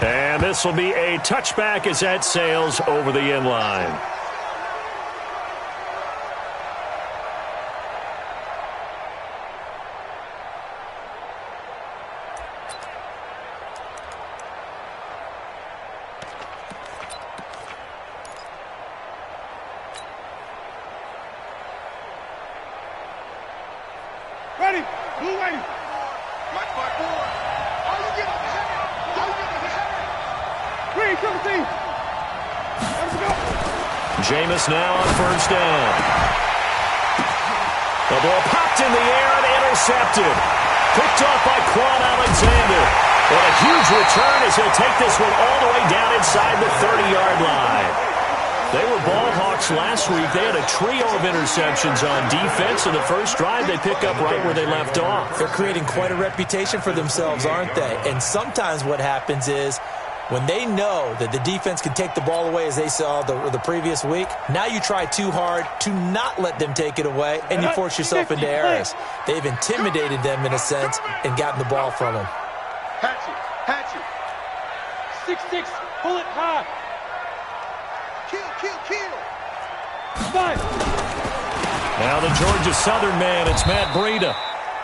And this will be a touchback as that sails over the end line. Ready, blue ready. Black flag forward. All you get is a header. All you get is a header. Green, triple team. Let's go. Jameis now on first down. The ball popped in the air and intercepted. Picked off by Quan Alexander. And a huge return as he'll take this one all the way down inside the 30-yard line. They were ball hawks last week. They had a trio of interceptions on defense. In the first drive, they pick up right where they left off. They're creating quite a reputation for themselves, aren't they? And sometimes what happens is when they know that the defense can take the ball away, as they saw the previous week, now you try too hard to not let them take it away, and you force yourself into errors. They've intimidated them in a sense and gotten the ball from them. Hatchet. 6-6, pull it high. Kill. Spot. Now the Georgia Southern man, it's Matt Breida.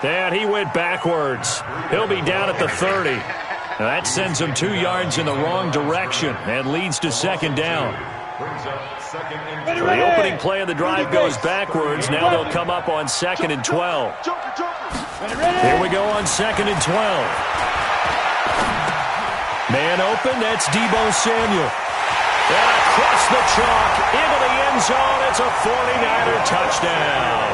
And he went backwards. He'll be down at the 30. Now that sends him 2 yards in the wrong direction and leads to second down. So the opening play of the drive goes backwards. Now they'll come up on 2nd and 12. Here we go on 2nd and 12. Man open, that's Deebo Samuel. And across the chalk into the end zone, it's a 49er touchdown.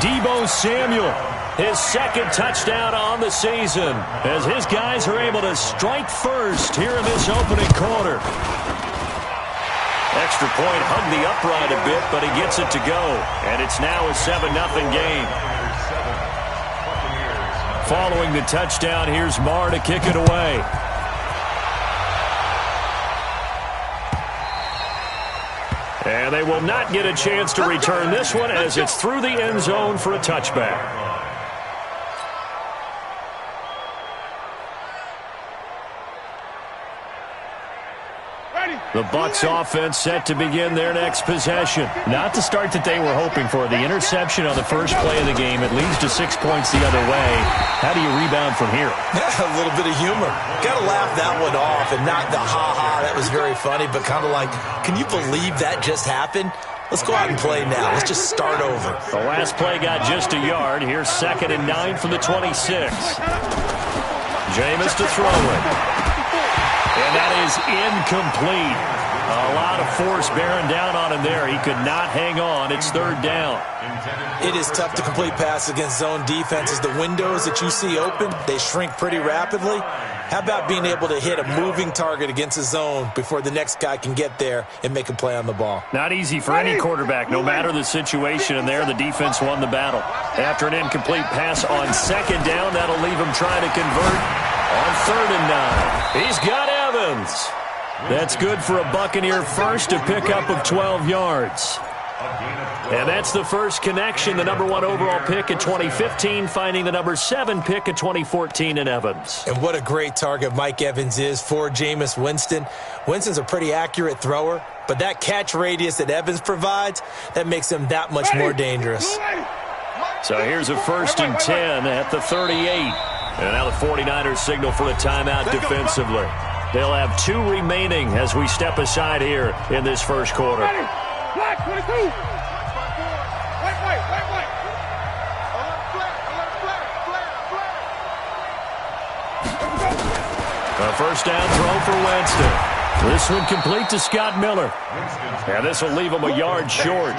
Deebo Samuel, his second touchdown on the season, as his guys are able to strike first here in this opening quarter. Extra point hugged the upright a bit, but he gets it to go. And it's now a 7-0 game. Following the touchdown, here's Marr to kick it away. And they will not get a chance to return this one as it's through the end zone for a touchback. The Bucs offense set to begin their next possession. Not the start that they were hoping for. The interception on the first play of the game. It leads to 6 points the other way. How do you rebound from here? A little bit of humor. Got to laugh that one off and not the ha-ha. That was very funny, but kind of like, can you believe that just happened? Let's go out and play now. Let's just start over. The last play got just a yard. Here's 2nd and 9 from the 26. Jameis to throw it. And that is incomplete. A lot of force bearing down on him there. He could not hang on. It's 3rd down. It is tough to complete passes against zone defenses. The windows that you see open, they shrink pretty rapidly. How about being able to hit a moving target against a zone before the next guy can get there and make a play on the ball? Not easy for any quarterback, no matter the situation. And there, the defense won the battle. After an incomplete pass on 2nd down, that'll leave him trying to convert on 3rd and 9. He's got Evans. That's good for a Buccaneer first, a pickup of 12 yards. And that's the first connection, the number 1 overall pick in 2015, finding the number 7 pick in 2014 in Evans. And what a great target Mike Evans is for Jameis Winston. Winston's a pretty accurate thrower, but that catch radius that Evans provides, that makes him that much more dangerous. So here's a 1st and 10 at the 38. And now the 49ers signal for a timeout defensively. They'll have 2 remaining as we step aside here in this first quarter. Black 22. White. A first down throw for Winston. This one complete to Scott Miller. And this will leave him a yard short.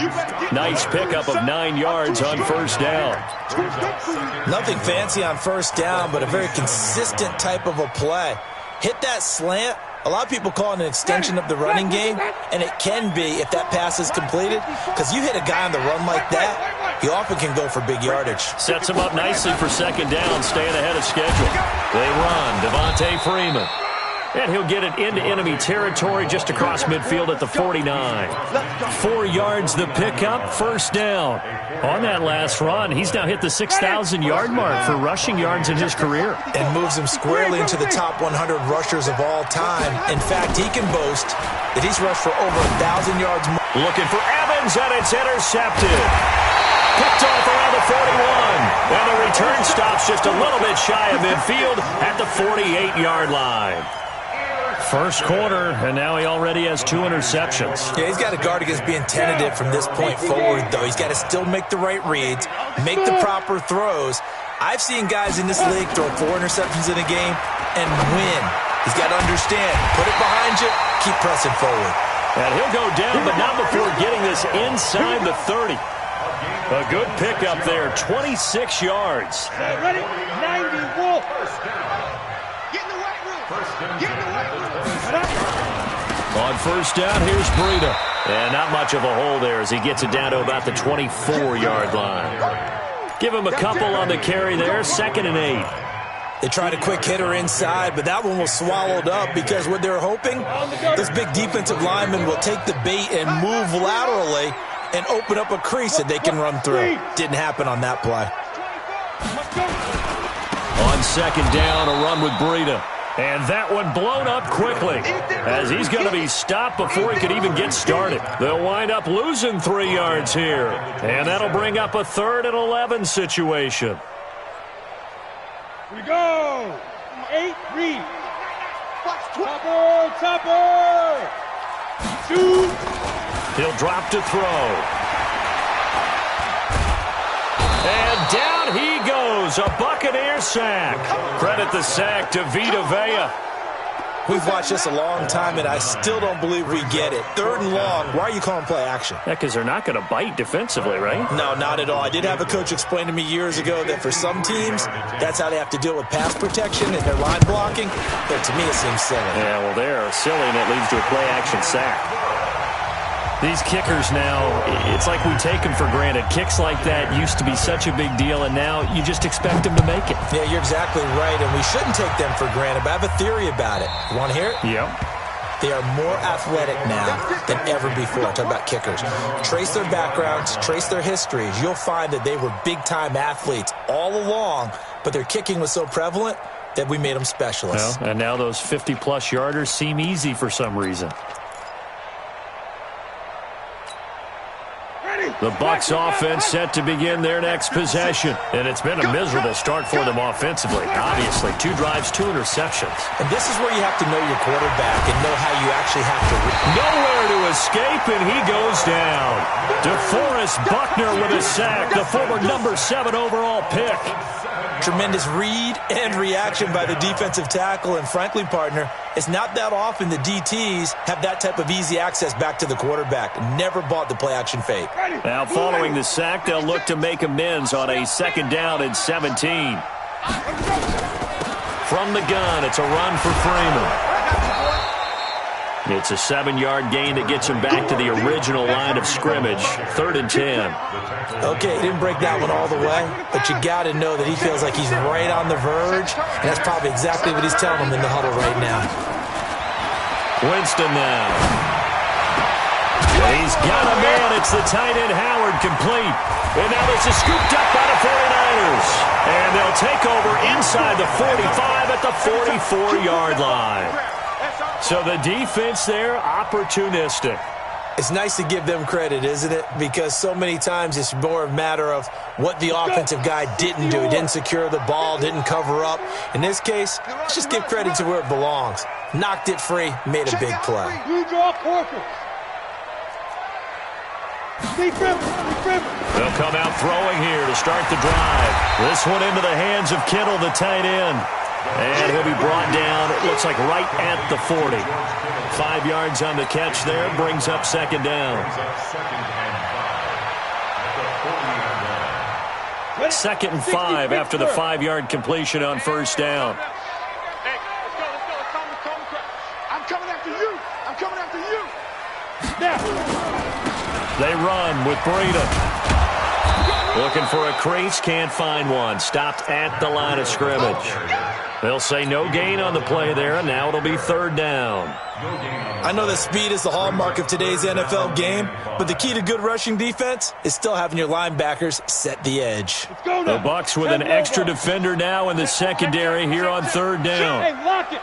Nice pickup of 9 yards on first down. Nothing fancy on first down, but a very consistent type of a play. Hit that slant. A lot of people call it an extension of the running game, and it can be if that pass is completed, because you hit a guy on the run like that, he often can go for big yardage. Sets him up nicely for 2nd down, staying ahead of schedule. They run. Devontae Freeman. And he'll get it into enemy territory just across midfield at the 49. 4 yards the pickup, first down. On that last run, he's now hit the 6,000-yard mark for rushing yards in his career. And moves him squarely into the top 100 rushers of all time. In fact, he can boast that he's rushed for over 1,000 yards more. Looking for Evans, and it's intercepted. Picked off around the 41. And the return stops just a little bit shy of midfield at the 48-yard line. First quarter, and now he already has 2 interceptions. Yeah, he's got to guard against being tentative from this point forward, though. He's got to still make the right reads, make the proper throws. I've seen guys in this league throw 4 interceptions in a game and win. He's got to understand, put it behind you, keep pressing forward. And he'll go down, but not before getting this inside the 30. A good pickup there, 26 yards. Ready? 90 Wolf. Get in the right room. Get in the right room. On first down, here's Breida. And not much of a hole there as he gets it down to about the 24-yard line. Give him a couple on the carry there, 2nd and 8. They tried a quick hitter inside, but that one was swallowed up because what they're hoping, this big defensive lineman will take the bait and move laterally and open up a crease that they can run through. Didn't happen on that play. On 2nd down, a run with Breida. And that one blown up quickly as he's going to be stopped before he could even get started. They'll wind up losing 3 yards here. And that'll bring up a 3rd and 11 situation. Here we go. 8, read. Topper. Shoot. He'll drop to throw. And down he goes, a Buccaneer sack. Credit the sack to Vita Vea. We've watched this a long time, and I still don't believe we get it. 3rd and long, why are you calling play action? Yeah, because they're not going to bite defensively, right? No, not at all. I did have a coach explain to me years ago that for some teams, that's how they have to deal with pass protection and their line blocking. But to me, it seems silly. Yeah, well, they're silly, and it leads to a play action sack. These kickers now, it's like we take them for granted. Kicks like that used to be such a big deal, and now you just expect them to make it. Yeah, you're exactly right, and we shouldn't take them for granted, but I have a theory about it. You want to hear it? Yep. They are more athletic now than ever before. I'm talking about kickers. Trace their backgrounds, trace their histories. You'll find that they were big-time athletes all along, but their kicking was so prevalent that we made them specialists. Well, and now those 50-plus yarders seem easy for some reason. The Bucs offense set to begin their next possession. And it's been a miserable start for them offensively. Obviously, 2 drives, 2 interceptions. And this is where you have to know your quarterback and know how you actually have to... Nowhere to escape, and he goes down. DeForest Buckner with a sack, the former number 7 overall pick. Tremendous read and reaction by the defensive tackle. And frankly, partner, it's not that often the DTs have that type of easy access back to the quarterback. Never bought the play-action fake. Now, following the sack, they'll look to make amends on a 2nd down and 17. From the gun, it's a run for Freeman. It's a 7-yard gain that gets him back to the original line of scrimmage. 3rd and 10. Okay, he didn't break that one all the way, but you got to know that he feels like he's right on the verge, and that's probably exactly what he's telling him in the huddle right now. Winston now. He's got a man. It's the tight end Howard complete. And now this is scooped up by the 49ers. And they'll take over inside the 45 at the 44-yard line. So the defense there, opportunistic. It's nice to give them credit, isn't it? Because so many times it's more a matter of what the offensive guy didn't do. He didn't secure the ball, didn't cover up. In this case, let's just give credit to where it belongs. Knocked it free, made a big play. You draw Porter. They'll come out throwing here to start the drive. This one into the hands of Kittle, the tight end. And he'll be brought down, it looks like right at the 40. 5 yards on the catch there, brings up 2nd down. 2nd and 5 after the 5-yard completion on 1st down. Hey, let's go. I'm coming after you. I'm coming after you. Now. They run with Breida. Looking for a crease, can't find one. Stopped at the line of scrimmage. They'll say no gain on the play there, and now it'll be third down. I know that speed is the hallmark of today's NFL game, but the key to good rushing defense is still having your linebackers set the edge. The Bucs with an extra defender now in the secondary here on third down. Hey, lock it.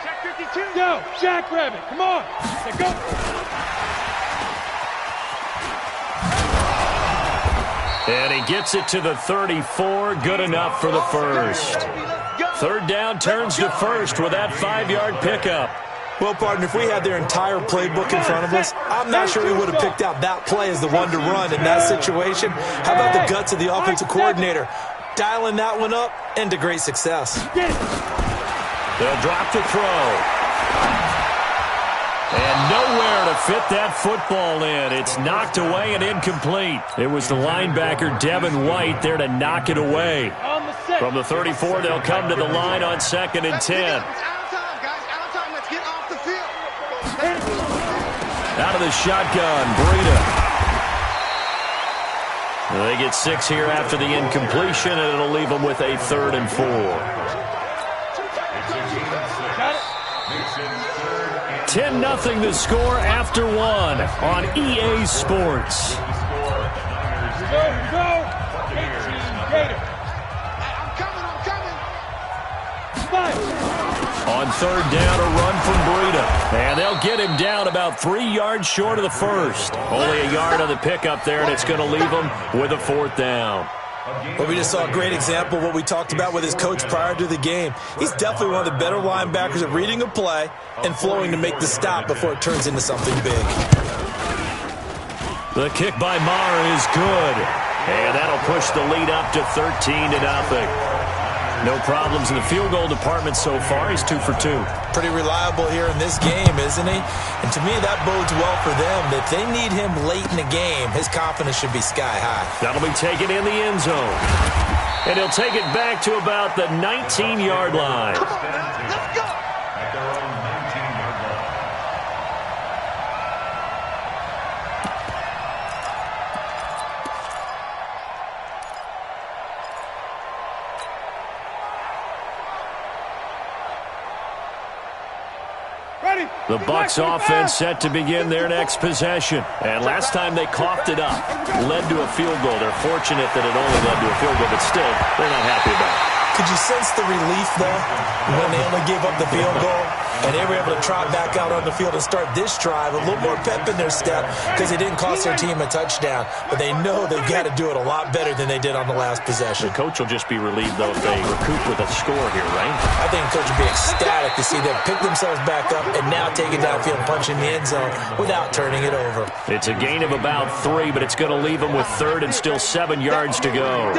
Check 52. Go, jackrabbit. Come on. Let's go. And he gets it to the 34. Good enough for the first. Third down turns to first with that 5-yard pickup. Well, partner, if we had their entire playbook in front of us, I'm not sure we would have picked out that play as the one to run in that situation. How about the guts of the offensive coordinator? Dialing that one up into great success. They'll drop to throw. And nowhere to fit that football in. It's knocked away and incomplete. It was the linebacker, Devin White, there to knock it away. From the 34, they'll come to the line on 2nd and 10. Out of the shotgun, Breida. They get 6 here after the incompletion, and it'll leave them with a 3rd and 4. 10-0 the score after 1 on EA Sports. Go. 18 Gator. I'm coming. On third down, a run from Breida. And they'll get him down about 3 yards short of the first. Only a yard on the pickup there, and it's going to leave him with a 4th down. Well, we just saw a great example of what we talked about with his coach prior to the game. He's definitely one of the better linebackers at reading a play and flowing to make the stop before it turns into something big. The kick by Maher is good. And that'll push the lead up to 13-0. No problems in the field goal department so far. He's 2 for 2. Pretty reliable here in this game, isn't he? And to me, that bodes well for them. If they need him late in the game, his confidence should be sky high. That'll be taken in the end zone. And he'll take it back to about the 19-yard line. Come on, man. Let's go. The Bucs offense set to begin their next possession. And last time they coughed it up, led to a field goal. They're fortunate that it only led to a field goal, but still, they're not happy about it. Could you sense the relief, though, when they only gave up the field goal and they were able to trot back out on the field and start this drive, a little more pep in their step because it didn't cost their team a touchdown, but they know they've got to do it a lot better than they did on the last possession. The coach will just be relieved, though, if they recoup with a score here, right? I think the coach will be ecstatic to see them pick themselves back up and now take it downfield and punch in the end zone without turning it over. It's a gain of about 3, but it's going to leave them with 3rd and still 7 yards to go.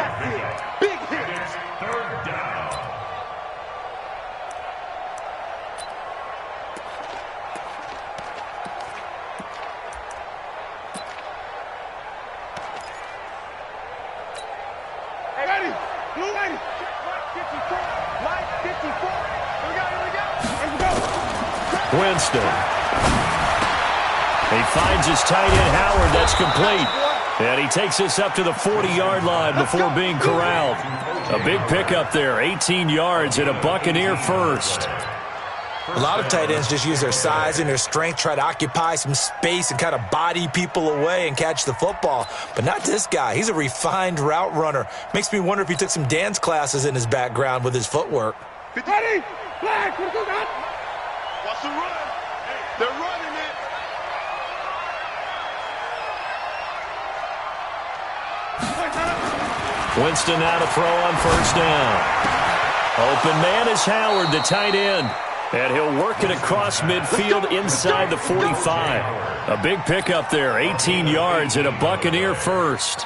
Winston. He finds his tight end, Howard. That's complete. And he takes us up to the 40-yard line before being corralled. A big pickup there, 18 yards and a Buccaneer first. A lot of tight ends just use their size and their strength, try to occupy some space and kind of body people away and catch the football. But not this guy. He's a refined route runner. Makes me wonder if he took some dance classes in his background with his footwork. Ready? Flag. What's the run? They're running it. Winston now to throw on first down. Open man is Howard, the tight end. And he'll work it across midfield inside the 45. A big pickup there, 18 yards and a Buccaneer first.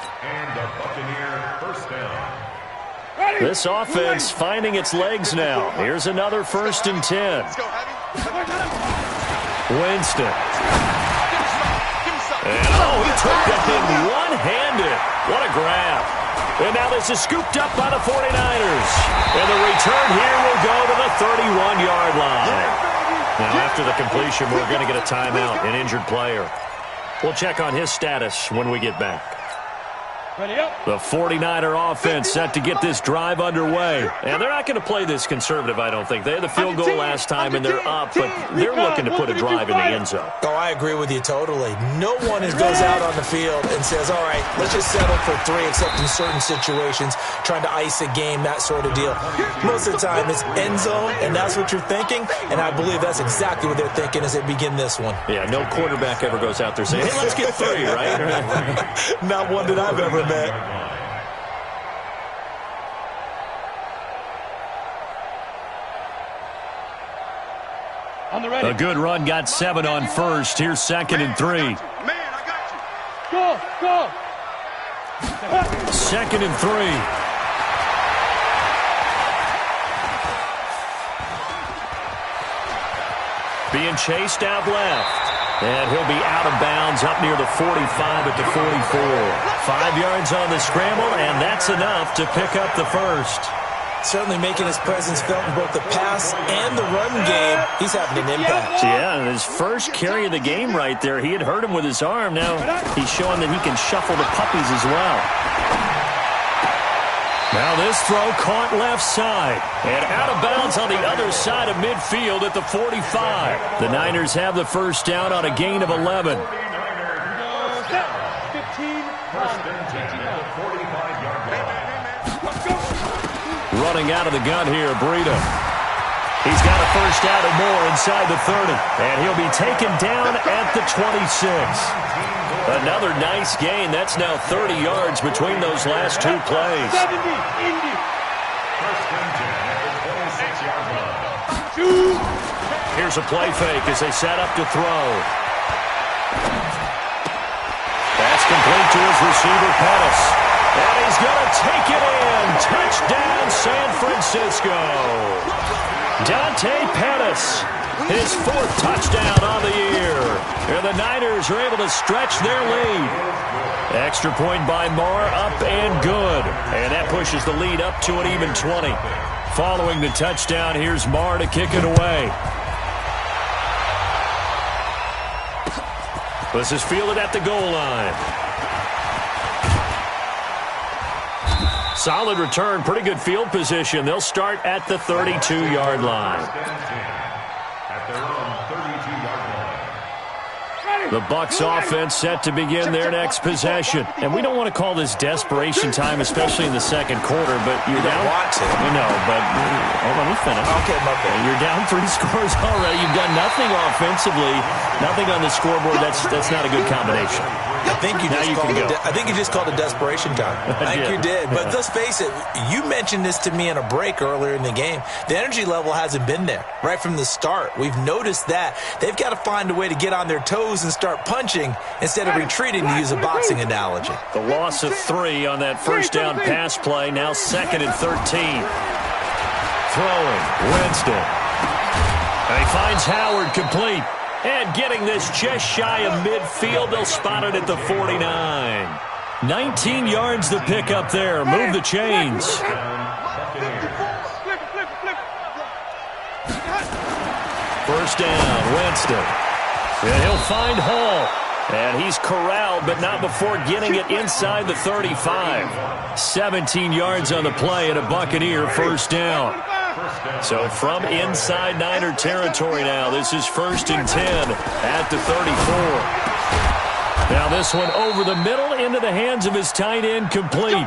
This offense finding its legs now. Here's another 1st and 10. Winston. And he took that thing one-handed. What a grab. And now this is scooped up by the 49ers. And the return here will go to the 31-yard line. Now after the completion, we're going to get a timeout, an injured player. We'll check on his status when we get back. The 49er offense set to get this drive underway. And they're not going to play this conservative, I don't think. They had the field goal last time, and they're up, but they're looking to put a drive in the end zone. Oh, I agree with you totally. No one goes out on the field and says, all right, let's just settle for 3, except in certain situations, trying to ice a game, that sort of deal. Most of the time, it's end zone, and that's what you're thinking, and I believe that's exactly what they're thinking as they begin this one. Yeah, no quarterback ever goes out there saying, hey, let's get 3, right? Not one that I've ever met. A good run got 7 on first. Here's 2nd and 3. Man, I got you. Go. 2nd and 3. Being chased out left. And he'll be out of bounds up near the 45 at the 44. 5 yards on the scramble, and that's enough to pick up the first. Certainly making his presence felt in both the pass and the run game. He's having an impact. Yeah, and his first carry of the game right there, he had hurt him with his arm. Now he's showing that he can shuffle the puppies as well. Now this throw caught left side and out of bounds on the other side of midfield at the 45. The Niners have the first down on a gain of 11. 15. Running out of the gun here, Breida. He's got a first down and more inside the 30. And he'll be taken down at the 26. Another nice gain. That's now 30 yards between those last 2 plays. 70, Indy. Here's a play fake as they set up to throw. That's complete to his receiver, Pettis. And he's going to take it in. Touchdown, San Francisco. Dante Pettis, his 4th touchdown on the year. And the Niners are able to stretch their lead. Extra point by Marr, up and good. And that pushes the lead up to an even 20. Following the touchdown, here's Marr to kick it away. This is fielded at the goal line. Solid return, pretty good field position. They'll start at the 32-yard line. The Bucs offense set to begin their next possession. And we don't want to call this desperation time, especially in the second quarter, but you're down. Want to. No, but hold on, let me finish. Okay, my bad. You're down 3 scores already. You've done nothing offensively, nothing on the scoreboard. That's not a good combination. I think you just called it desperation time. I think you did. But let's face it, you mentioned this to me in a break earlier in the game. The energy level hasn't been there right from the start. We've noticed that. They've got to find a way to get on their toes and start punching instead of retreating, to use a boxing analogy. The loss of 3 on that first down pass play. Now 2nd and 13. Throwing. Winston. And he finds Howard complete. And getting this just shy of midfield, they'll spot it at the 49. 19 yards to pick up there. Move the chains. First down, Winston. And he'll find Hall. And he's corralled, but not before getting it inside the 35. 17 yards on the play and a Buccaneer first down. So from inside Niner territory now, this is 1st and 10 at the 34. Now this one over the middle into the hands of his tight end, complete.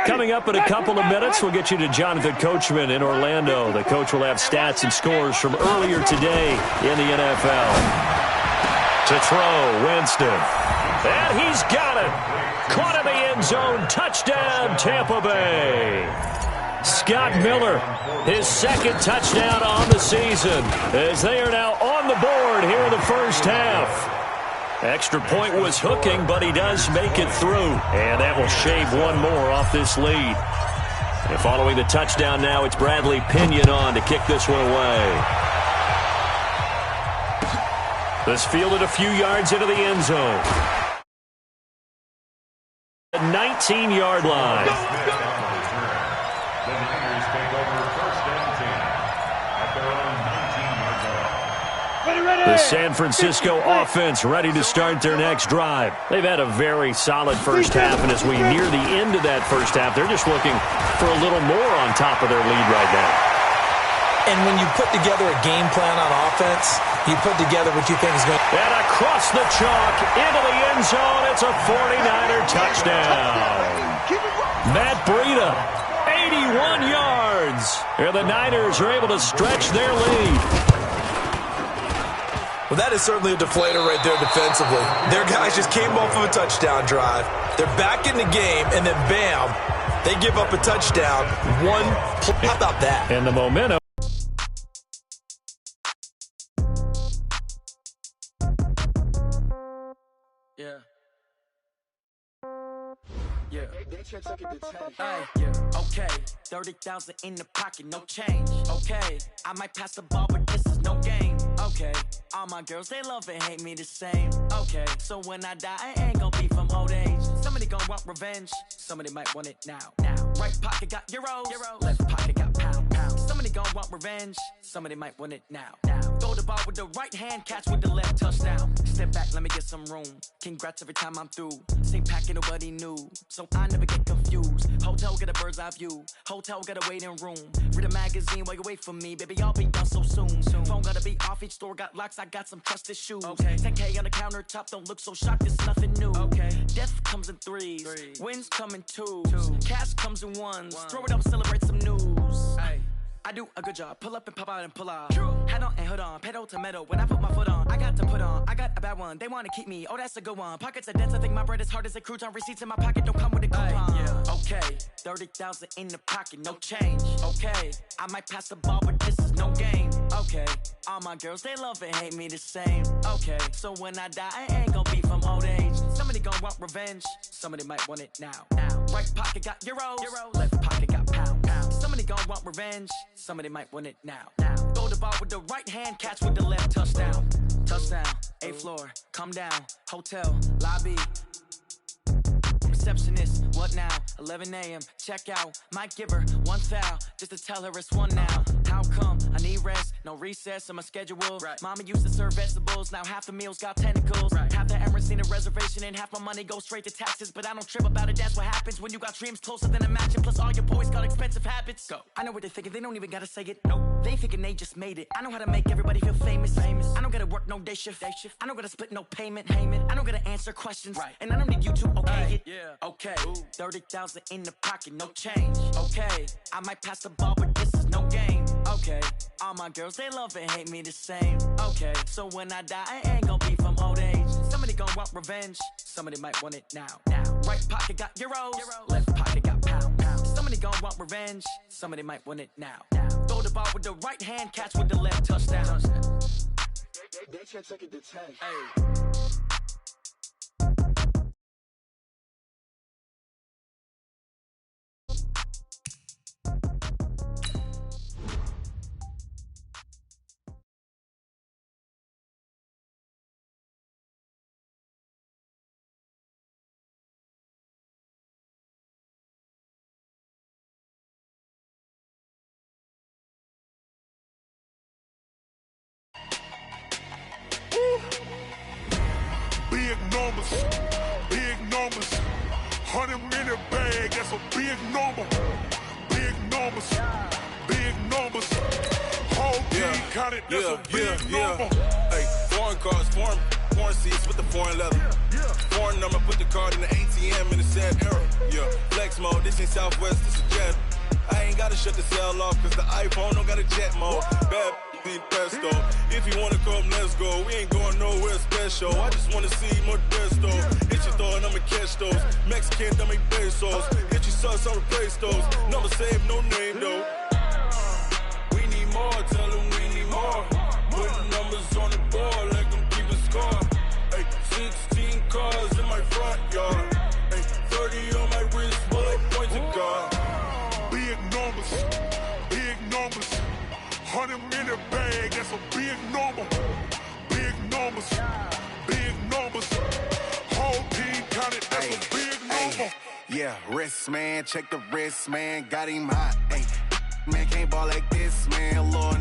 Coming up in a couple of minutes, we'll get you to Jonathan Coachman in Orlando. The coach will have stats and scores from earlier today in the NFL. To throw, Winston. And he's got it. Caught in the end zone. Touchdown, Tampa Bay. Scott Miller, his 2nd touchdown on the season, as they are now on the board here in the first half. Extra point was hooking, but he does make it through. And that will shave one more off this lead. And following the touchdown now, it's Bradley Pinion on to kick this one away. This fielded a few yards into the end zone. The 19-yard line. The San Francisco offense ready to start their next drive. They've had a very solid first half, and as we near the end of that first half, they're just looking for a little more on top of their lead right now. And when you put together a game plan on offense, you put together what you think is going to... And across the chalk, into the end zone, it's a 49er touchdown. Matt Breida, 81 yards. And the Niners are able to stretch their lead. Well, that is certainly a deflator right there defensively. Their guys just came off of a touchdown drive. They're back in the game, and then bam, they give up a touchdown. How about that? And the momentum. Okay, 30,000 in the pocket, no change. Okay, I might pass the ball, but this is no game. Okay, all my girls, they love and hate me the same. Okay, so when I die, I ain't gonna be from old age. Somebody gonna want revenge, somebody might want it now. Right pocket got euros, left pocket got pounds. Somebody gonna want revenge, somebody might want it now. Throw the ball with the right hand, catch with the left, touchdown. Step back, let me get some room. Congrats every time I'm through. Same packet, nobody knew, so I never get confused. Hotel get a bird's eye view, hotel got a waiting room. Read a magazine while you wait for me, baby, I'll be done so soon. Phone gotta be off, each store got locks, I got some trusted shoes. 10K on the countertop, don't look so shocked, it's nothing new. Death comes in threes, wins come in twos, cash comes in ones. Throw it up, celebrate some news. I do a good job, pull up and pop out and pull out. Head on and hood on, pedal to metal. When I put my foot on, I got to put on. I got a bad one, they wanna keep me. Oh, that's a good one. Pockets are dense, I think my bread is hard as a crouton. Receipts in my pocket don't come with a coupon. Okay, 30,000 in the pocket, no change. Okay, I might pass the ball, but this is no game. Okay, all my girls, they love and hate me the same. Okay, so when I die, I ain't gonna be from old age. Somebody gonna want revenge, somebody might want it now. Right pocket got euros, left pocket got pounds. Somebody gonna want revenge, somebody might want it now. Throw the ball with the right hand, catch with the left, touchdown. Touchdown, 8th floor, come down, hotel, lobby. Receptionist, what now? 11 a.m., check out. Might give her one foul, just to tell her it's one now. How come? I need rest, no recess in my schedule. Mama used to serve vegetables, now half the meals got tentacles. Half the Emirates need a reservation and half my money goes straight to taxes. But I don't trip about it, that's what happens when you got dreams closer than a match. Plus all your boys got expensive habits. Go. I know what they're thinking, they don't even gotta say it. Nope. They thinking they just made it. I know how to make everybody feel famous. I don't gotta work no day shift. I don't gotta split no payment. I don't gotta answer questions. And I don't need you to okay it. Okay, 30,000 in the pocket, no change. Okay, I might pass the ball, but this is no game. Okay, all my girls, they love and hate me the same. Okay, so when I die, I ain't gonna be from old age. Somebody gonna want revenge, somebody might want it now. Right pocket got euros, left pocket got pounds. Somebody gonna want revenge, somebody might want it now. Throw the ball with the right hand, catch with the left, touchdown. They can't take it to 10. Big numbers, 100-minute bag, that's a big number. Big numbers, whole team counted, that's a big number. Hey, foreign cars, foreign seats with the foreign leather. Foreign number, put the card in the ATM in the sad era. Flex mode, this ain't Southwest, this is Jet. I ain't gotta shut the cell off, cause the iPhone don't got a jet mode. Bad need pesto. If you wanna come, let's go. We ain't going nowhere special. I just wanna see more desto. Hit your throw and I'ma catch those. Mexican, dummy pesos. Hit your sauce, I'll replace those. Number save, no name though. We need more, tell them we need more. Putting numbers on the board like them keep a score. Hey, 16 cars in my front yard. Hey, 30 on my wrist, while I point to God. Big numbers, 100-minute bag, that's a big number. Big numbers, whole team counted, that's a big number. Yeah, wrist man, check the wrist man, got him hot. Ay, man can't ball like this, man. Lord,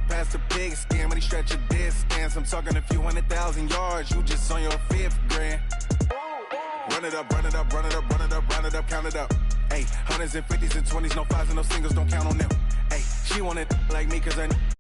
pass the pig skin, but he stretch your dead stance. I'm talking a few 100,000 yards, you just on your 5th grand. Run it up, run it up, run it up, run it up, run it up, count it up. Ayy, hundreds and 50s and 20s, no 5s and no singles, don't count on them. Ayy, she want it like me cause her